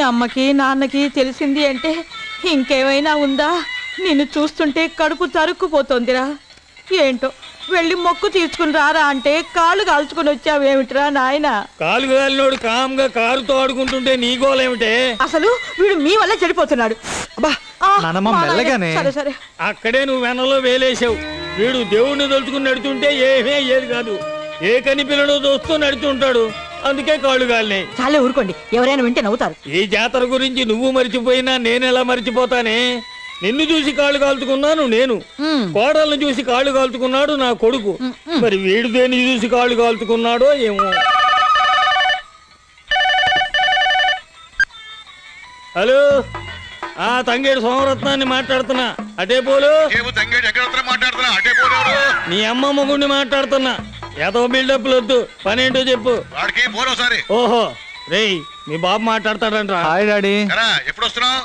అమ్మకి నాన్నకి తెలిసింది అంటే ఇంకేమైనా ఉందా? నిన్ను చూస్తుంటే కడుపు తరుక్కుపోతోందిరా. ఏంటో వెళ్ళి మొక్కు తీర్చుకుని రారా అంటే కాళ్ళు కాల్చుకుని వచ్చావేమిట్రా నాయన? కాలు కాలినోడు కామ్గా కారుతో ఆడుకుంటుంటే నీ గోలేమిటే? అసలు వీడు మీ వల్ల చెడిపోతున్నాడు. సరే అక్కడే నువ్వు వెనలో వేలేసావు. వీడు దేవుడిని తలుచుకుని నడుతుంటే ఏమీ అయ్యేది కాదు. ఏ కని పిల్లలు దోస్తూ నడుతుంటాడు, అందుకే కాళ్ళు కాలినాయి. చాలే ఊరుకోండి, ఎవరైనా వింటే నవ్వుతారు. ఈ జాతర గురించి నువ్వు మర్చిపోయినా నేనెలా మర్చిపోతానే? నిన్ను చూసి కాళ్ళు కాల్చుకున్నాను నేను, కోడలను చూసి కాళ్ళు కాల్చుకున్నాడు నా కొడుకు. మరి వీడు దేన్ని చూసి కాళ్ళు కాల్చుకున్నాడో ఏమో. హలో, తంగేడు సోమరత్నాన్ని మాట్లాడుతున్నా, అటే పోలు. నీ అమ్మ మొగుడిని మాట్లాడుతున్నా. ఏదో బిల్డప్ వద్దు, పనేంటో చెప్పు. వాడికి పోరోసారి. ఓహో రేయ్, మీ బాబు మాట్లాడతాడంట. Hi daddy. ఎప్పుడు వస్తున్నావు?